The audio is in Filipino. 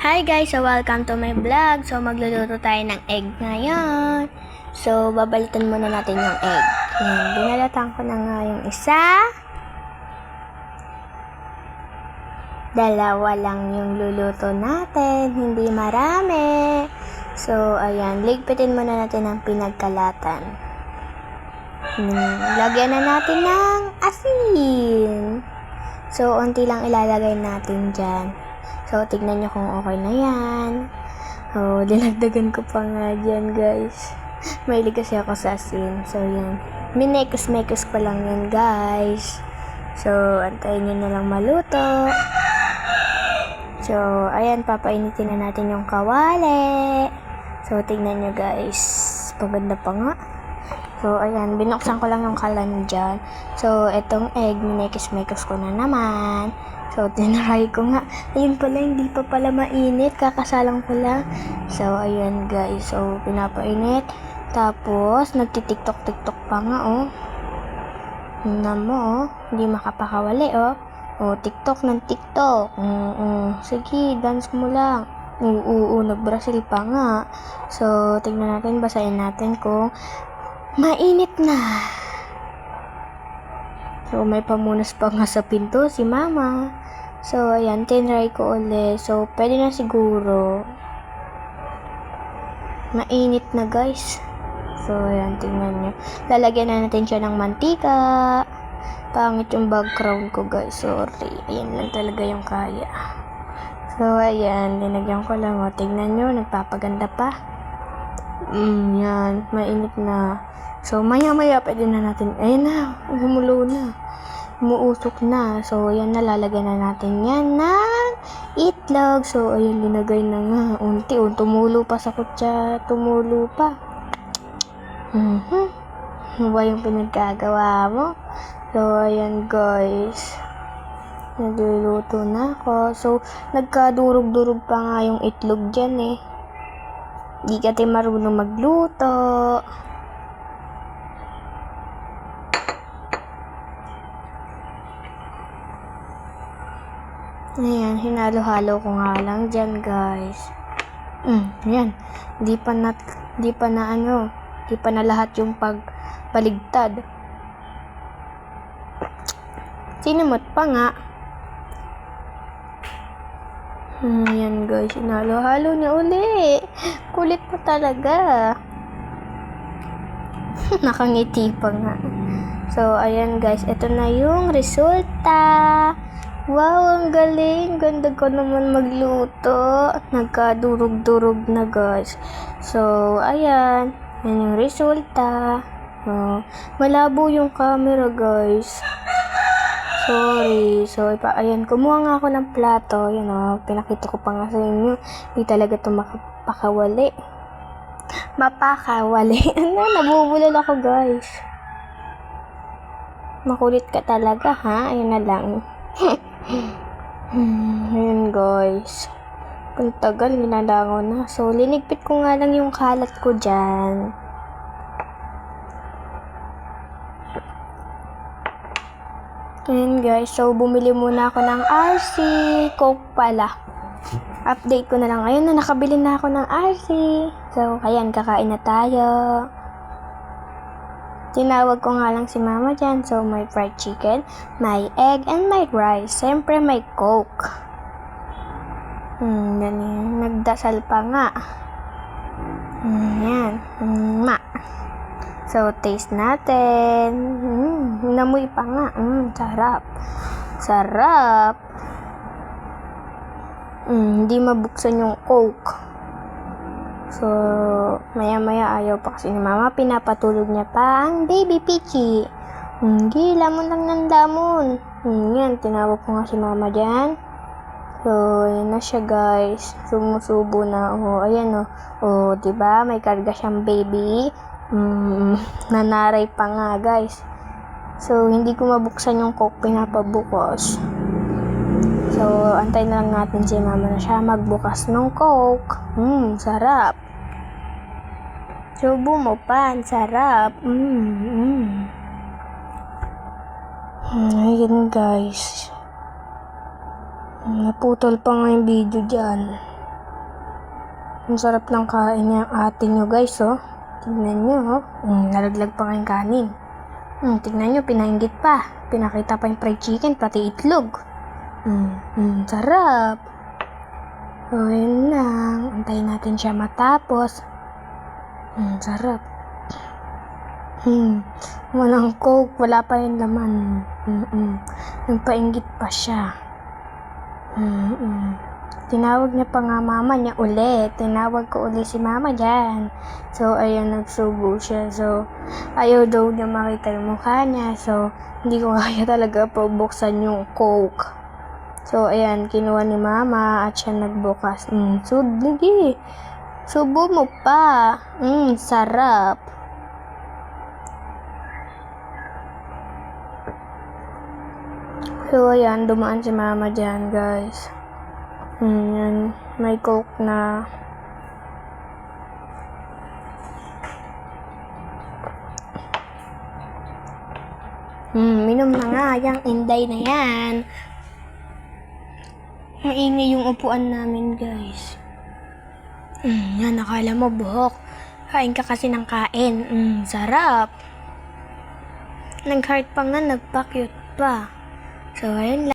Hi guys! So welcome to my vlog. So magluluto tayo ng egg ngayon. So babalitan muna natin yung egg. Yan, binalatan ko na nga yung isa. Dalawa lang yung luluto natin, hindi marami. So ayan, ligpitin muna natin ang pinagkalatan. Lagyan na natin ng asin. So unti lang ilalagay natin dyan. So, tignan nyo kung okay na yan. Oh, dinagdagan ko pa nga dyan, guys. Mahilig kasi ako sa asin. So, yan. Minekos-mekos ko lang yan, guys. So, antayin nyo na lang maluto. So, ayan, papainitin na natin yung kawali. So, tignan nyo, guys. Paganda pa nga. So, ayan, binuksan ko lang yung kalan dyan. So, etong egg, minekos-mekos ko na naman. So, tinry ko nga. Ayun pala, hindi pa pala mainit. Kakasalang ko lang. So, ayan guys. So, pinapainit. Tapos, nagtitiktok-tiktok pa nga, oh. Tingnan mo, oh. Hindi makapakawali, oh. Oh, tiktok ng tiktok. Sige, dance mo lang. Nag-Brazil pa nga. So, tingnan natin, basahin natin kung mainit na. So, may pamunas pa nga sa pinto si mama. So, ayan, tinry ko ulit. So, pwede na siguro. Mainit na, guys. So, ayan, tingnan nyo. Lalagyan na natin siya ng mantika. Pangit yung background ko, guys. Sorry. Ayan lang talaga yung kaya. So, ayan, linagyan ko lang. O, tingnan nyo, nagpapaganda pa. Yan, mainit na. So, maya-maya pwede na natin. Ayan na, gumulo na. Umuusok na. So, ayan, nalalagyan na natin yan ng itlog. So, ayan, linagay na nga. Unti, tumulo pa sa kutsa. Tumulo pa. Ano ba yung pinagkagawa mo? So, ayan, guys. Nagluluto na ako. So, nagkadurog-durog pa nga yung itlog dyan, eh. Di ka tayo marunong magluto. Ayan, hinalo-halo ko nga lang dyan, guys. Ayan. Di pa na lahat yung pagpaligtad. Sinimot pa nga. Ayan, guys. Hinalo-halo niya uli. Kulit pa talaga. Nakangiti pa nga. So, ayan, guys. Ito na yung resulta. Wow, ang galing. Ganda ko naman magluto. Nagkadurog-durog na, guys. So, ayan. Yan yung resulta. Malabo yung camera, guys. Sorry. So, ayan. Kumuha nga ako ng plato. Yan, pinakita ko pa nga sa inyo. Hindi talaga ito mapakawali. Nabubulol ako, guys. Makulit ka talaga, ha? Ayun na lang. Ayan, guys. Kung tagal, minalangaw na. So, linigpit ko nga lang yung kalat ko dyan. Ayan, guys. So, bumili muna ako ng RC. Coke pala. Update ko na lang. Ayun na, nakabili na ako ng RC. So, ayan, kakain na tayo. Tinawag ko nga lang si mama dyan. So, may fried chicken, may egg, and may rice. Siyempre, may Coke. Ganyan. Nagdasal pa nga. Yan. So, taste natin. Namoy pa nga. Sarap. Sarap. Hindi mabuksan yung Coke. So, maya-maya ayaw pa kasi ni mama. Pinapatulog niya pa ang baby Peachy. Hindi, lamon lang ng lamon. Yan, tinawag ko nga si mama dyan. So, ayan na siya, guys. Sumusubo na. Ayan, diba? May karga siyang baby. Nanaray pa nga, guys. So, hindi ko mabuksan yung Coke. Pinapabukas. So, antay na lang natin si mama na siya magbukas ng Coke. Sarap. Subo mo pa, sarap. Ayan, guys. Naputol pa nga yung video dyan. Ang sarap ng kain niya ate nyo guys, oh. Tignan nyo, oh. Nalaglag pa kayong kanin. Tignan nyo, pinainggit pa. Pinakita pa yung fried chicken, pati itlog. Sarap. So, yun lang. Antayin natin siya matapos. Sarap. Walang coke, wala pa yung laman. Nagpainggit pa siya. Tinawag niya pa nga mama niya ulit. Tinawag ko ulit si mama dyan. So, ayun, nagsubo siya. So, ayaw daw niya makita yung mukha niya. So, hindi ko kaya talaga pabuksan yung coke. So, ayan, kinuha ni mama at siya nagbukas. Sige. Subo mo pa. Sarap. So, ayan, dumaan si mama dyan, guys. Yan, may coke na. Minom na nga, yung inday na yan. Maingay yung upuan namin, guys. Yan, akala mo buhok. Kain ka kasi ng kain. Sarap. Nag-heart pa nga, nagpa-cute pa. So, ayun lang.